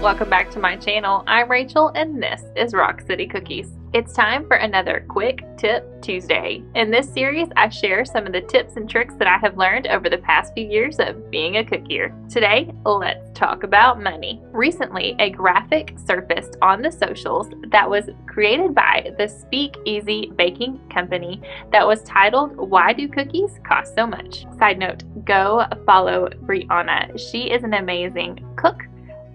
welcome back to my channel. I'm Rachel and this is Rock City Cookies. It's time for another Quick Tip Tuesday. In this series, I share some of the tips and tricks that I have learned over the past few years of being a cookier. Today, let's talk about money. Recently, a graphic surfaced on the socials that was created by the Speak Easy Baking Company that was titled, "Why Do Cookies Cost So Much?" Side note, go follow Brianna. She is an amazing cook,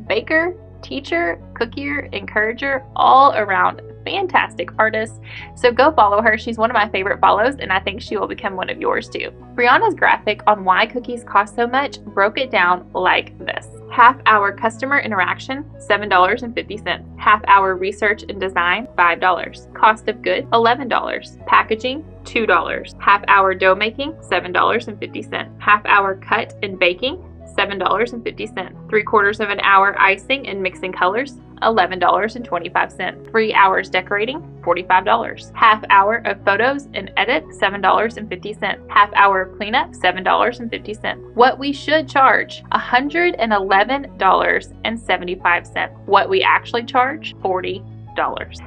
baker, teacher, cookier, encourager, all around fantastic artist. So go follow her. She's one of my favorite follows and I think she will become one of yours too. Brianna's graphic on why cookies cost so much broke it down like this. Half-hour customer interaction, $7.50. Half-hour research and design, $5. Cost of goods, $11. Packaging, $2. Half-hour dough making, $7.50. Half-hour cut and baking, $7.50. 3/4 of an hour icing and mixing colors, $11.25. 3 hours decorating, $45. Half hour of photos and edit, $7.50. Half hour cleanup, $7.50. What we should charge, $111.75. What we actually charge, $40.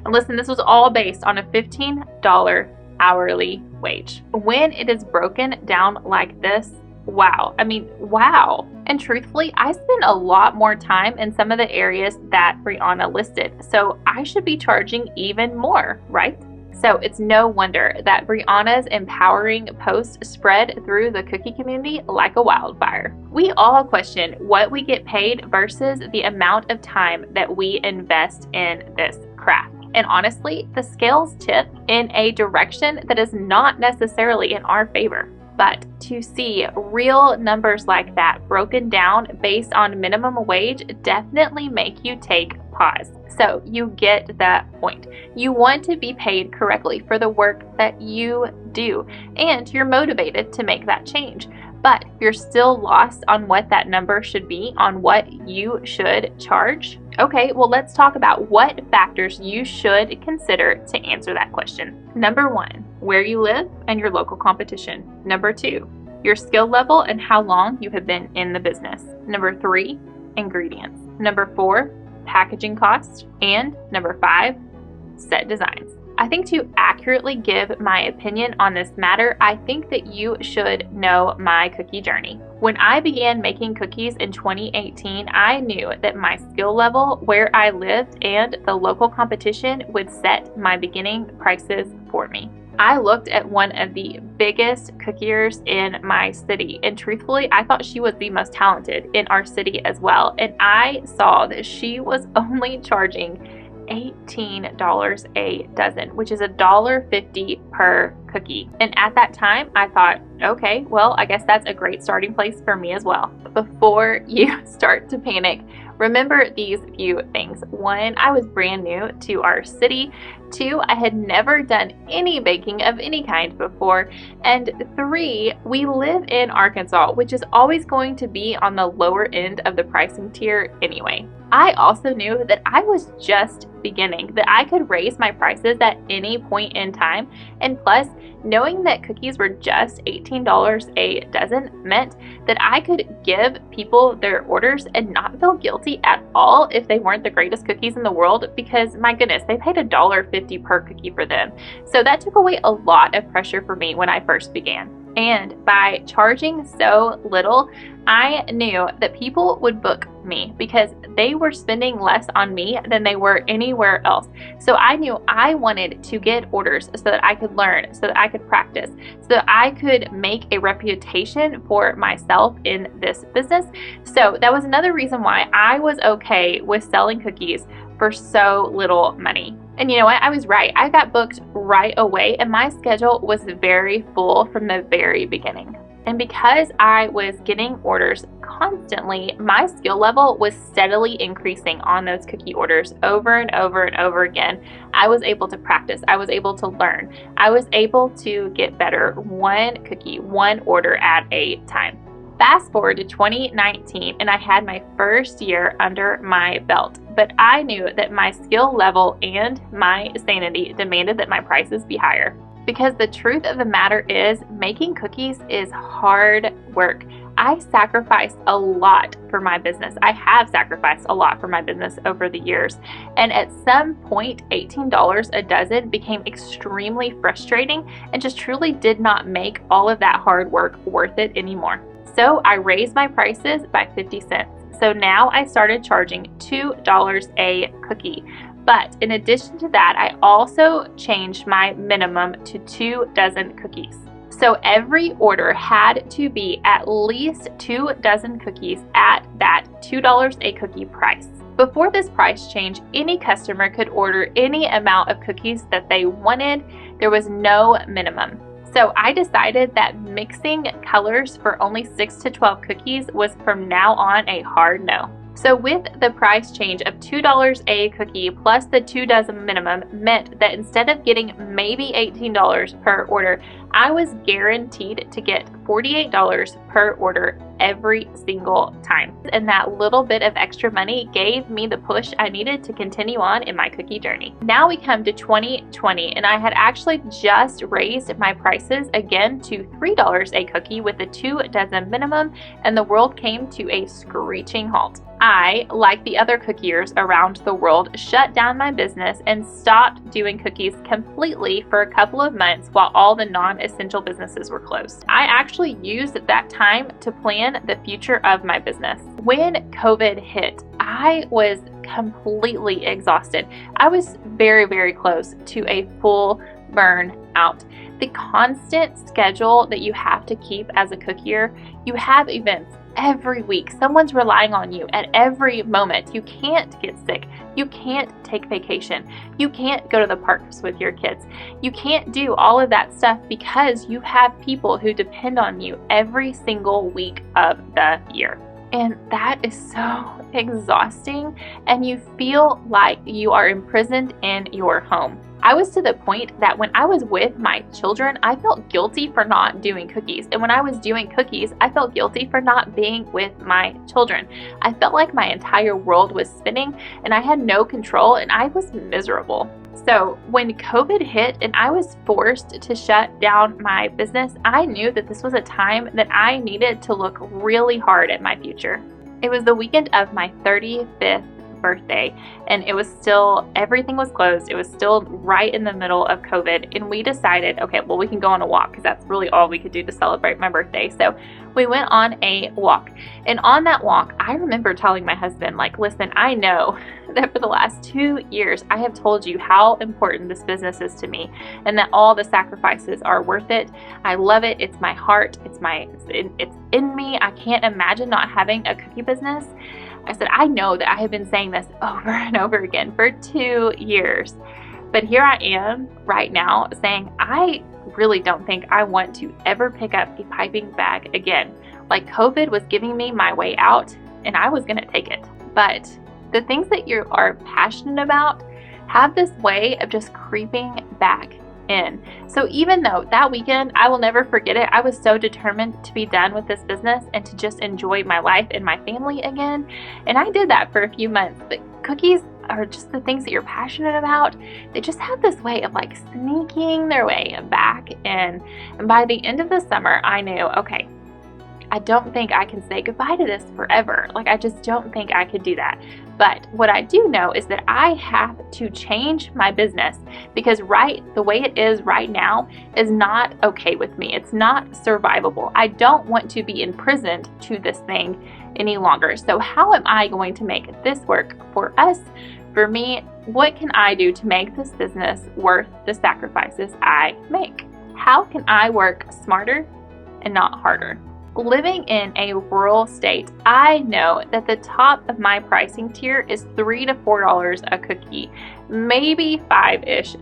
And listen, this was all based on a $15 hourly wage. When it is broken down like this, wow. I mean, wow. And truthfully, I spend a lot more time in some of the areas that Brianna listed, so I should be charging even more, right? So it's no wonder that Brianna's empowering posts spread through the cookie community like a wildfire. We all question what we get paid versus the amount of time that we invest in this craft. And honestly, the scales tip in a direction that is not necessarily in our favor. But to see real numbers like that broken down based on minimum wage definitely make you take pause. So you get that point. You want to be paid correctly for the work that you do, and you're motivated to make that change. But you're still lost on what that number should be, on what you should charge. Okay, well, let's talk about what factors you should consider to answer that question. Number 1, where you live and your local competition. Number 2, your skill level and how long you have been in the business. Number 3, ingredients. Number 4, packaging cost. And number 5, set designs. I think to accurately give my opinion on this matter, I think that you should know my cookie journey. When I began making cookies in 2018, I knew that my skill level, where I lived, and the local competition would set my beginning prices for me. I looked at one of the biggest cookiers in my city, and truthfully, I thought she was the most talented in our city as well. And I saw that she was only charging $18 a dozen, which is $1.50 per cookie. And at that time, I thought, okay, well, I guess that's a great starting place for me as well. Before you start to panic, remember these few things. 1, I was brand new to our city. 2, I had never done any baking of any kind before. And 3, we live in Arkansas, which is always going to be on the lower end of the pricing tier anyway. I also knew that I was just beginning, that I could raise my prices at any point in time. And plus, knowing that cookies were just $18 a dozen meant that I could give people their orders and not feel guilty at all if they weren't the greatest cookies in the world, because my goodness, they paid $1.50 per cookie for them. So that took away a lot of pressure for me when I first began. And by charging so little, I knew that people would book me because they were spending less on me than they were anywhere else. So I knew I wanted to get orders so that I could learn, so that I could practice, so that I could make a reputation for myself in this business. So that was another reason why I was okay with selling cookies for so little money. And you know what? I was right. I got booked right away and my schedule was very full from the very beginning. And because I was getting orders constantly, my skill level was steadily increasing on those cookie orders over and over and over again. I was able to practice. I was able to learn. I was able to get better one cookie, one order at a time. Fast forward to 2019 and I had my first year under my belt, but I knew that my skill level and my sanity demanded that my prices be higher. because the truth of the matter is making cookies is hard work. I sacrificed a lot for my business. I have sacrificed a lot for my business over the years. And at some point, $18 a dozen became extremely frustrating and just truly did not make all of that hard work worth it anymore. So I raised my prices by 50 cents. So now I started charging $2 a cookie. But in addition to that, I also changed my minimum to 2 dozen cookies. So every order had to be at least 2 dozen cookies at that $2 a cookie price. Before this price change, any customer could order any amount of cookies that they wanted. There was no minimum. So I decided that mixing colors for only 6 to 12 cookies was from now on a hard no. So with the price change of $2 a cookie plus the 2 dozen minimum meant that instead of getting maybe $18 per order, I was guaranteed to get $48 per order every single time. And that little bit of extra money gave me the push I needed to continue on in my cookie journey. Now we come to 2020, and I had actually just raised my prices again to $3 a cookie with the 2 dozen minimum, and the world came to a screeching halt. I, like the other cookiers around the world, shut down my business and stopped doing cookies completely for a couple of months while all the non-essential businesses were closed. I actually used that time to plan the future of my business. When COVID hit, I was completely exhausted. I was very, very close to a full burnout. The constant schedule that you have to keep as a cookier, you have events every week. Someone's relying on you at every moment. You can't get sick. You can't take vacation. You can't go to the parks with your kids. You can't do all of that stuff because you have people who depend on you every single week of the year. And that is so exhausting, and you feel like you are imprisoned in your home. I was to the point that when I was with my children, I felt guilty for not doing cookies. And when I was doing cookies, I felt guilty for not being with my children. I felt like my entire world was spinning and I had no control, and I was miserable. So when COVID hit and I was forced to shut down my business, I knew that this was a time that I needed to look really hard at my future. It was the weekend of my 35th birthday, and it was still, everything was closed. It was still right in the middle of COVID, and we decided, okay, well, we can go on a walk because that's really all we could do to celebrate my birthday. So we went on a walk, and on that walk, I remember telling my husband, like, listen, I know that for the last 2 years, I have told you how important this business is to me and that all the sacrifices are worth it. I love it. It's my heart. It's in me. I can't imagine not having a cookie business. I said, I know that I have been saying this over and over again for 2 years, but here I am right now saying, I really don't think I want to ever pick up a piping bag again. Like, COVID was giving me my way out and I was going to take it. But the things that you are passionate about have this way of just creeping back in. So even though that weekend, I will never forget it, I was so determined to be done with this business and to just enjoy my life and my family again. And I did that for a few months. But cookies are just the things that you're passionate about. They just have this way of like sneaking their way back in. And by the end of the summer, I knew, okay, I don't think I can say goodbye to this forever. Like, I just don't think I could do that. But what I do know is that I have to change my business because the way it is right now is not okay with me. It's not survivable. I don't want to be imprisoned to this thing any longer. So how am I going to make this work for us, for me? What can I do to make this business worth the sacrifices I make? How can I work smarter and not harder? Living in a rural state, I know that the top of my pricing tier is $3 to $4 a cookie, maybe $5-ish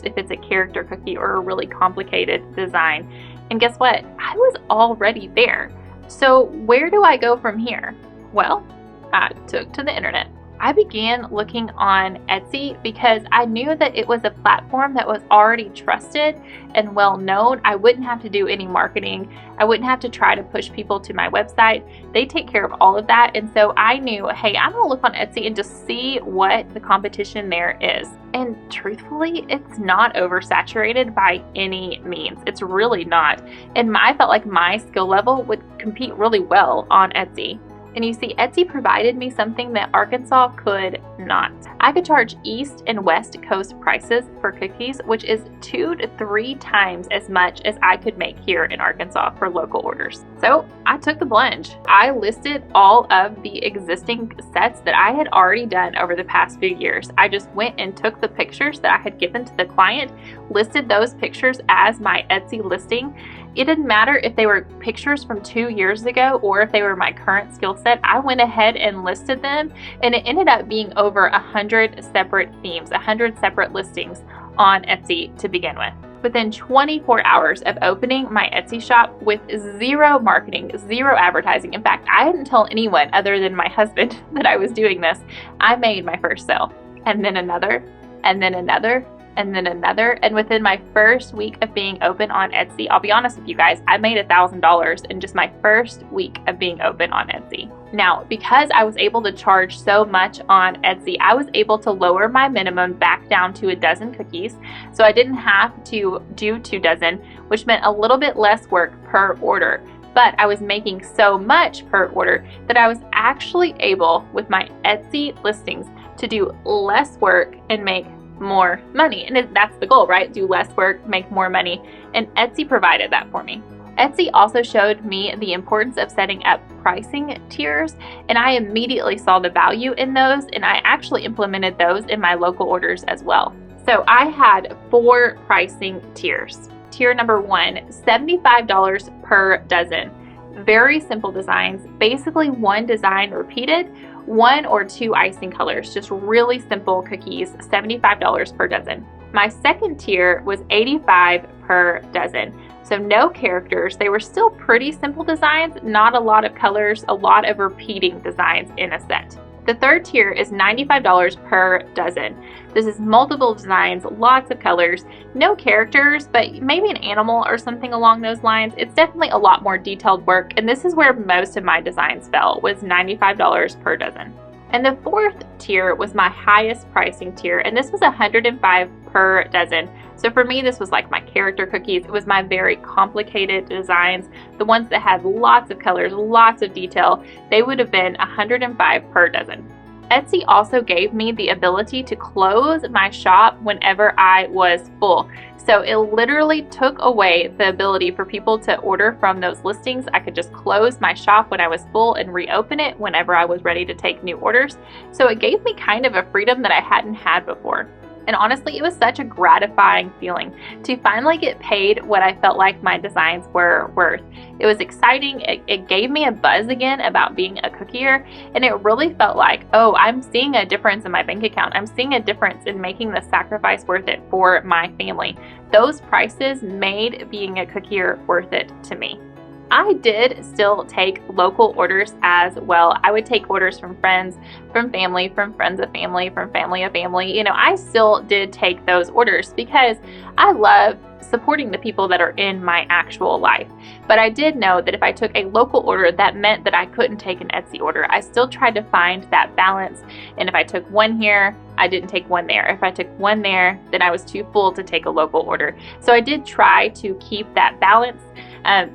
if it's a character cookie or a really complicated design. And guess what? I was already there. So where do I go from here? Well, I took to the internet. I began looking on Etsy because I knew that it was a platform that was already trusted and well known. I wouldn't have to do any marketing. I wouldn't have to try to push people to my website. They take care of all of that. And so I knew, hey, I'm gonna look on Etsy and just see what the competition there is. And truthfully, it's not oversaturated by any means. It's really not. And I felt like my skill level would compete really well on Etsy. And you see, Etsy provided me something that Arkansas could not. I could charge East and West Coast prices for cookies, which is 2 to 3 times as much as I could make here in Arkansas for local orders. So I took the plunge. I listed all of the existing sets that I had already done over the past few years. I just went and took the pictures that I had given to the client, listed those pictures as my Etsy listing. It didn't matter if they were pictures from 2 years ago or if they were my current skill set. I went ahead and listed them, and it ended up being over 100 separate themes, 100 separate listings on Etsy to begin with. Within 24 hours of opening my Etsy shop with zero marketing, zero advertising. In fact, I didn't tell anyone other than my husband that I was doing this. I made my first sale, and then another, and then another, and then another. And within my first week of being open on Etsy, I'll be honest with you guys, I made $1,000 in just my first week of being open on Etsy. Now, because I was able to charge so much on Etsy, I was able to lower my minimum back down to a dozen cookies. So I didn't have to do 2 dozen, which meant a little bit less work per order. But I was making so much per order that I was actually able, with my Etsy listings, to do less work and make more money. And that's the goal, right? Do less work, make more money. And Etsy provided that for me. Etsy also showed me the importance of setting up pricing tiers, and I immediately saw the value in those, and I actually implemented those in my local orders as well. So I had 4 pricing tiers. Tier number 1, $75 per dozen. Very simple designs, basically 1 design repeated, 1 or 2 icing colors, just really simple cookies, $75 per dozen. My second tier was $85 per dozen. So no characters. They were still pretty simple designs, not a lot of colors, a lot of repeating designs in a set. The third tier is $95 per dozen. This is multiple designs, lots of colors, no characters, but maybe an animal or something along those lines. It's definitely a lot more detailed work, and this is where most of my designs fell, was $95 per dozen. And the fourth tier was my highest pricing tier, and this was $105 per dozen. So for me, this was like my character cookies. It was my very complicated designs, the ones that had lots of colors, lots of detail. They would have been $105 per dozen. Etsy also gave me the ability to close my shop whenever I was full. So it literally took away the ability for people to order from those listings. I could just close my shop when I was full and reopen it whenever I was ready to take new orders. So it gave me kind of a freedom that I hadn't had before. And honestly, it was such a gratifying feeling to finally get paid what I felt like my designs were worth. It was exciting. It gave me a buzz again about being a cookier, and it really felt like, oh, I'm seeing a difference in my bank account. I'm seeing a difference in making the sacrifice worth it for my family. Those prices made being a cookier worth it to me. I did still take local orders as well. I would take orders from friends, from family, from friends of family, from family of family. You know, I still did take those orders because I love supporting the people that are in my actual life. But I did know that if I took a local order, that meant that I couldn't take an Etsy order. I still tried to find that balance. And if I took one here, I didn't take one there. If I took one there, then I was too full to take a local order. So I did try to keep that balance.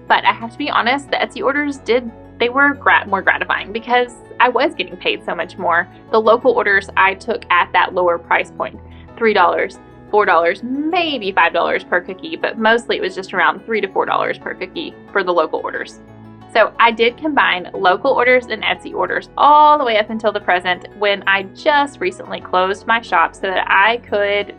But I have to be honest, the Etsy orders they were more gratifying because I was getting paid so much more. The local orders I took at that lower price point, $3, $4, maybe $5 per cookie, but mostly it was just around $3 to $4 per cookie for the local orders. So I did combine local orders and Etsy orders all the way up until the present, when I just recently closed my shop so that I could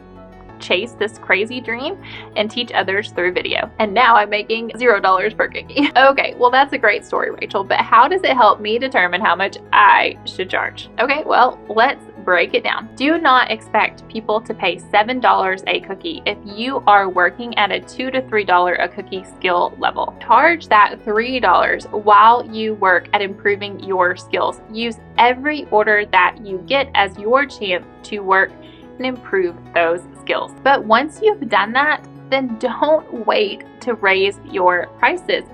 chase this crazy dream and teach others through video. And now I'm making $0 per cookie. Okay, well, that's a great story, Rachel, but how does it help me determine how much I should charge? Okay, well, let's break it down. Do not expect people to pay $7 a cookie if you are working at a $2 to $3 a cookie skill level. Charge that $3 while you work at improving your skills. Use every order that you get as your chance to work and improve those skills. But once you've done that, then don't wait to raise your prices.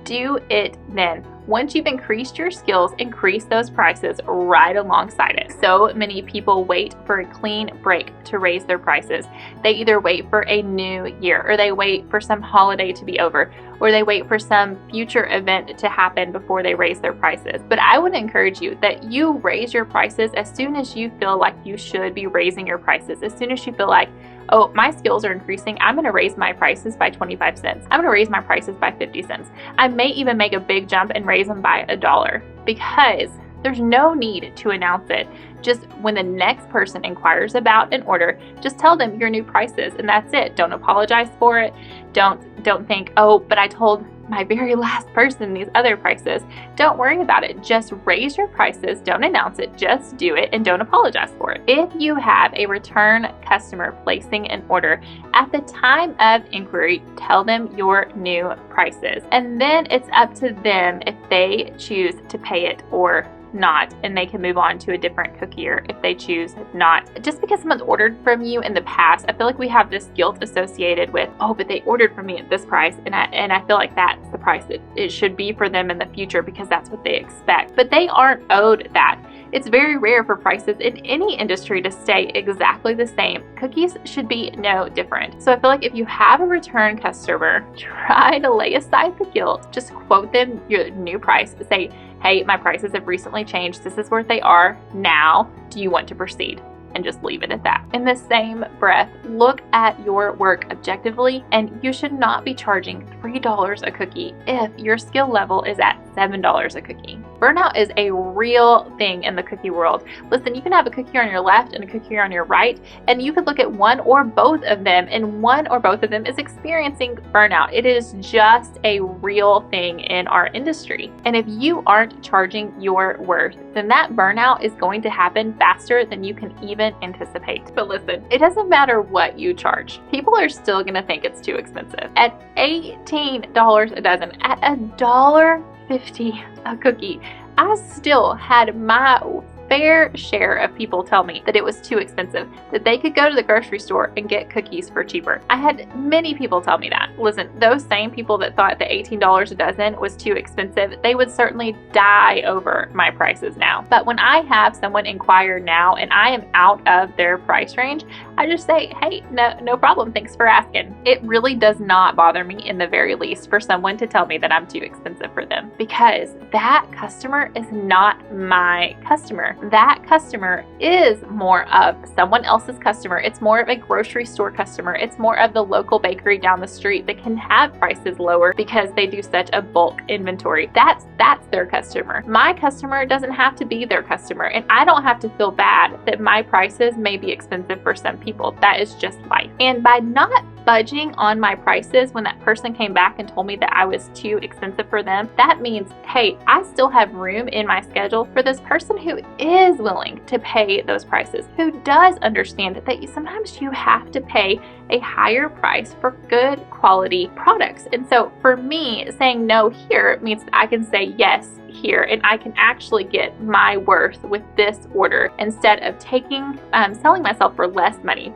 Do it then. Once you've increased your skills, increase those prices right alongside it. So many people wait for a clean break to raise their prices. They either wait for a new year, or they wait for some holiday to be over, or they wait for some future event to happen before they raise their prices. But I would encourage you that you raise your prices as soon as you feel like you should be raising your prices. As soon as you feel like, oh, my skills are increasing, I'm gonna raise my prices by 25 cents. I'm gonna raise my prices by 50 cents. I may even make a big jump and raise them by $1, because there's no need to announce it. Just when the next person inquires about an order, just tell them your new prices, and that's it. Don't apologize for it. Don't think, oh, but I told my very last person these other prices. Don't worry about it. Just raise your prices. Don't announce it. Just do it, and don't apologize for it. If you have a return customer placing an order, at the time of inquiry, tell them your new prices. And then it's up to them if they choose to pay it or not, and they can move on to a different cookier if they choose not. Just because someone's ordered from you in the past, I feel like we have this guilt associated with, oh, but they ordered from me at this price, and I feel like that's the price that it should be for them in the future because that's what they expect. But they aren't owed that. It's very rare for prices in any industry to stay exactly the same. Cookies should be no different. So I feel like if you have a return customer, try to lay aside the guilt. Just quote them your new price. Say, hey, my prices have recently changed. This is where they are now. Do you want to proceed? And just leave it at that. In the same breath, look at your work objectively, and you should not be charging $3 a cookie if your skill level is at $7 a cookie. Burnout is a real thing in the cookie world. Listen, you can have a cookie on your left and a cookie on your right, and you could look at one or both of them, and one or both of them is experiencing burnout. It is just a real thing in our industry. And if you aren't charging your worth, then that burnout is going to happen faster than you can even anticipate. But listen, it doesn't matter what you charge. People are still gonna think it's too expensive. At $18 a dozen, at $1.50 a cookie, I still had my fair share of people tell me that it was too expensive, that they could go to the grocery store and get cookies for cheaper. I had many people tell me that. Listen, those same people that thought that $18 a dozen was too expensive, they would certainly die over my prices now. But when I have someone inquire now and I am out of their price range, I just say, hey, no problem, thanks for asking. It really does not bother me in the very least for someone to tell me that I'm too expensive for them, because that customer is not my customer. That customer is more of someone else's customer. It's more of a grocery store customer. It's more of the local bakery down the street that can have prices lower because they do such a bulk inventory. That's their customer. My customer doesn't have to be their customer, and I don't have to feel bad that my prices may be expensive for some people. That is just life. And by not budging on my prices when that person came back and told me that I was too expensive for them, that means, hey, I still have room in my schedule for this person who is willing to pay those prices, who does understand that sometimes you have to pay a higher price for good quality products. And so for me, saying no here means that I can say yes here, and I can actually get my worth with this order instead of selling myself for less money.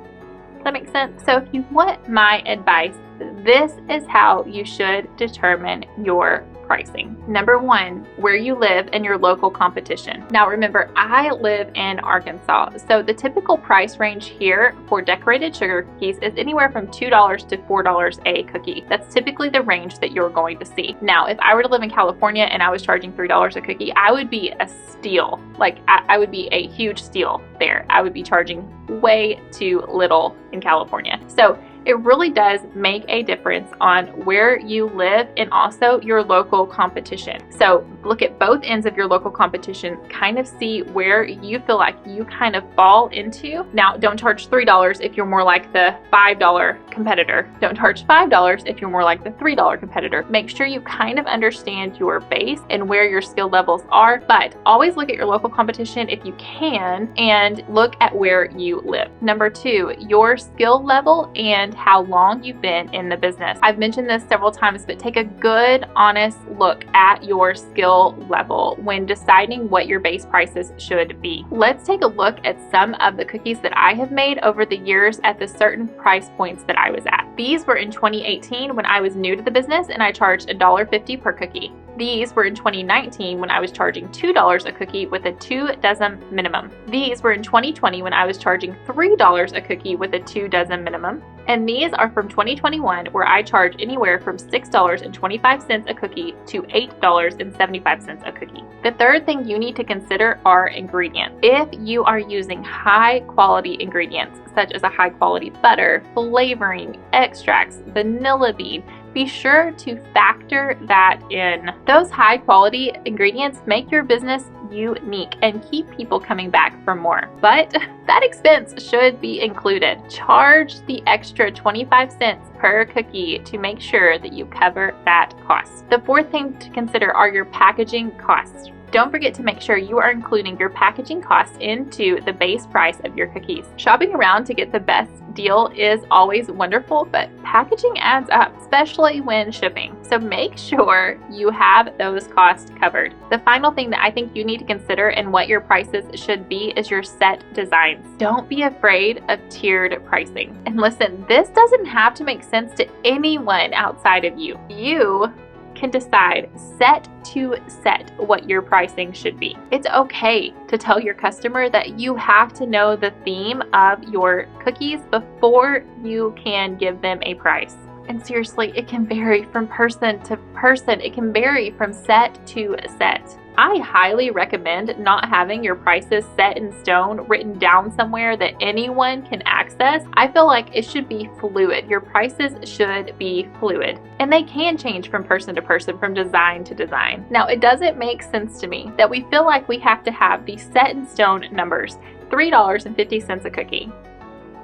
That makes sense? So if you want my advice, this is how you should determine your pricing. Number one, where you live and your local competition. Now remember, I live in Arkansas, so the typical price range here for decorated sugar cookies is anywhere from $2 to $4 a cookie. That's typically the range that you're going to see. Now, if I were to live in California and I was charging $3 a cookie, I would be a steal. Like, I would be a huge steal there. I would be charging way too little in California. So it really does make a difference on where you live and also your local competition. So look at both ends of your local competition, kind of see where you feel like you kind of fall into. Now, don't charge $3 if you're more like the $5 competitor. Don't charge $5 if you're more like the $3 competitor. Make sure you kind of understand your base and where your skill levels are, but always look at your local competition if you can and look at where you live. Number 2, your skill level and how long you've been in the business. I've mentioned this several times, but take a good, honest look at your skill level when deciding what your base prices should be. Let's take a look at some of the cookies that I have made over the years at the certain price points that I was at. These were in 2018 when I was new to the business and I charged $1.50 per cookie. These were in 2019 when I was charging $2 a cookie with a 2 dozen minimum. These were in 2020 when I was charging $3 a cookie with a 2 dozen minimum. And these are from 2021 where I charge anywhere from $6.25 a cookie to $8.75 a cookie. The third thing you need to consider are ingredients. If you are using high quality ingredients such as a high quality butter, flavoring, extracts, vanilla bean, be sure to factor that in. Those high quality ingredients make your business unique and keep people coming back for more. But that expense should be included. Charge the extra 25 cents per cookie to make sure that you cover that cost. The fourth thing to consider are your packaging costs. Don't forget to make sure you are including your packaging costs into the base price of your cookies. Shopping around to get the best deal is always wonderful, but packaging adds up, especially when shipping. So make sure you have those costs covered. The final thing that I think you need to consider and what your prices should be is your set designs. Don't be afraid of tiered pricing. And listen, this doesn't have to make sense to anyone outside of you. You can decide set to set what your pricing should be. It's okay to tell your customer that you have to know the theme of your cookies before you can give them a price. And seriously, it can vary from person to person. It can vary from set to set. I highly recommend not having your prices set in stone, written down somewhere that anyone can access. I feel like it should be fluid. Your prices should be fluid. And they can change from person to person, from design to design. Now, it doesn't make sense to me that we feel like we have to have these set in stone numbers, $3.50 a cookie.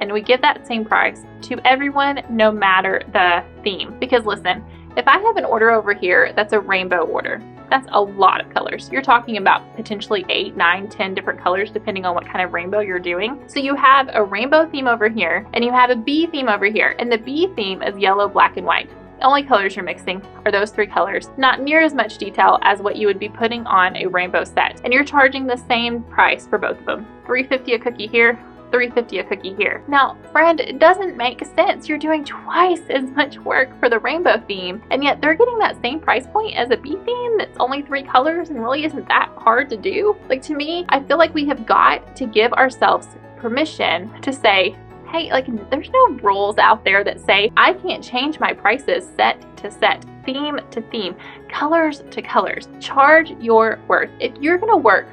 And we give that same price to everyone no matter the theme. Because listen, if I have an order over here that's a rainbow order, that's a lot of colors. You're talking about potentially 8, 9, 10 different colors depending on what kind of rainbow you're doing. So you have a rainbow theme over here and you have a bee theme over here. And the bee theme is yellow, black, and white. The only colors you're mixing are those 3 colors. Not near as much detail as what you would be putting on a rainbow set. And you're charging the same price for both of them. $3.50 a cookie here, $3.50 a cookie here. Now, friend, it doesn't make sense. You're doing twice as much work for the rainbow theme, and yet they're getting that same price point as a bee theme that's only 3 colors and really isn't that hard to do. Like, to me, I feel like we have got to give ourselves permission to say, hey, like, there's no rules out there that say I can't change my prices set to set, theme to theme, colors to colors. Charge your worth. If you're gonna work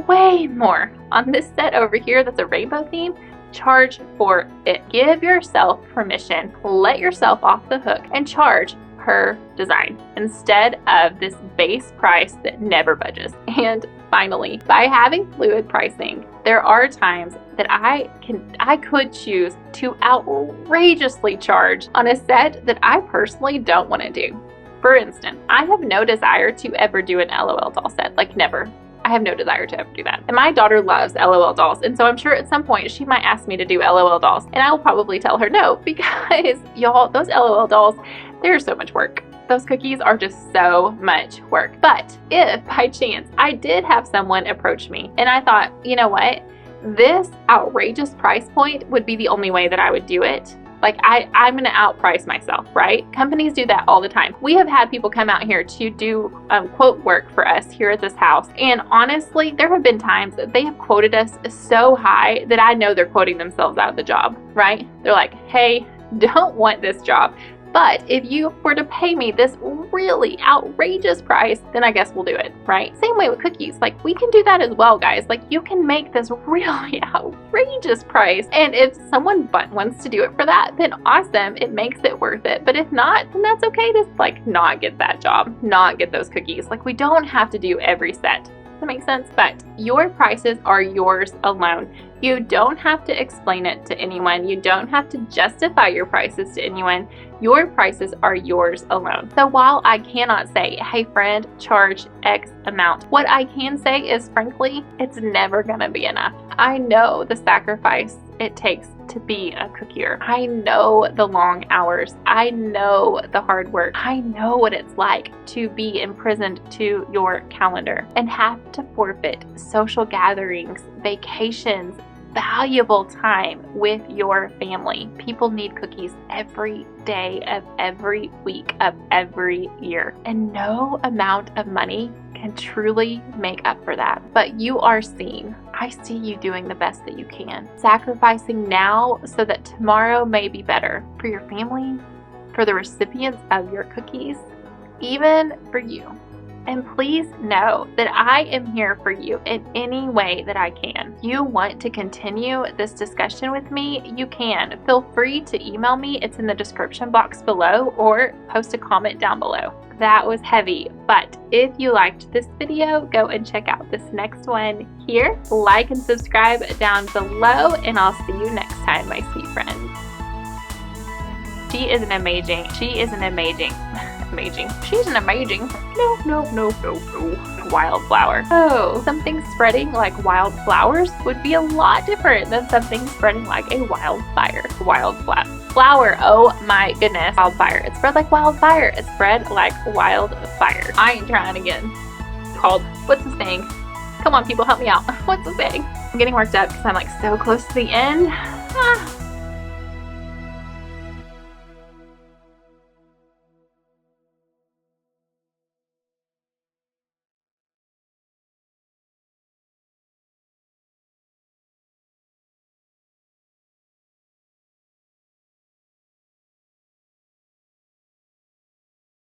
way more on this set over here that's a rainbow theme, charge for it. Give yourself permission, let yourself off the hook, and charge per design instead of this base price that never budges. And finally, by having fluid pricing, there are times that I could choose to outrageously charge on a set that I personally don't want to do. For instance, I have no desire to ever do an LOL doll set, like never. I have no desire to ever do that. And my daughter loves LOL dolls, and so I'm sure at some point she might ask me to do LOL dolls, and I will probably tell her no, because y'all, those LOL dolls, they're so much work. Those cookies are just so much work. But if by chance I did have someone approach me and I thought, you know what, this outrageous price point would be the only way that I would do it. Like, I'm gonna outprice myself, right? Companies do that all the time. We have had people come out here to do quote work for us here at this house. And honestly, there have been times that they have quoted us so high that I know they're quoting themselves out of the job, right? They're like, hey, don't want this job, but if you were to pay me this really outrageous price, then I guess we'll do it, right? Same way with cookies. Like, we can do that as well, guys. Like, you can make this really outrageous price, and if someone wants to do it for that, then awesome, it makes it worth it. But if not, then that's okay to like not get that job, not get those cookies. Like, we don't have to do every set that make sense? But your prices are yours alone. You don't have to explain it to anyone. You don't have to justify your prices to anyone. Your prices are yours alone. So while I cannot say, hey friend, charge X amount, what I can say is, frankly, it's never gonna be enough. I know the sacrifice it takes to be a cookier. I know the long hours. I know the hard work. I know what it's like to be imprisoned to your calendar and have to forfeit social gatherings, vacations, valuable time with your family. People need cookies every day of every week of every year, and no amount of money can truly make up for that. But you are seen. I see you doing the best that you can, sacrificing now so that tomorrow may be better for your family, for the recipients of your cookies, even for you. And please know that I am here for you in any way that I can. If you want to continue this discussion with me, you can. Feel free to email me. It's in the description box below, or post a comment down below. That was heavy, but if you liked this video, go and check out this next one here. Like and subscribe down below, and I'll see you next time, my sweet friends. She's an amazing, she's an amazing wildflower. Oh, something spreading like wildflowers would be a lot different than something spreading like a wildfire. Flower, oh my goodness. Wildfire, it spread like wildfire. It spread like wildfire. I ain't trying again. Called, what's the saying? Come on people, help me out. What's the saying? I'm getting worked up because I'm like so close to the end.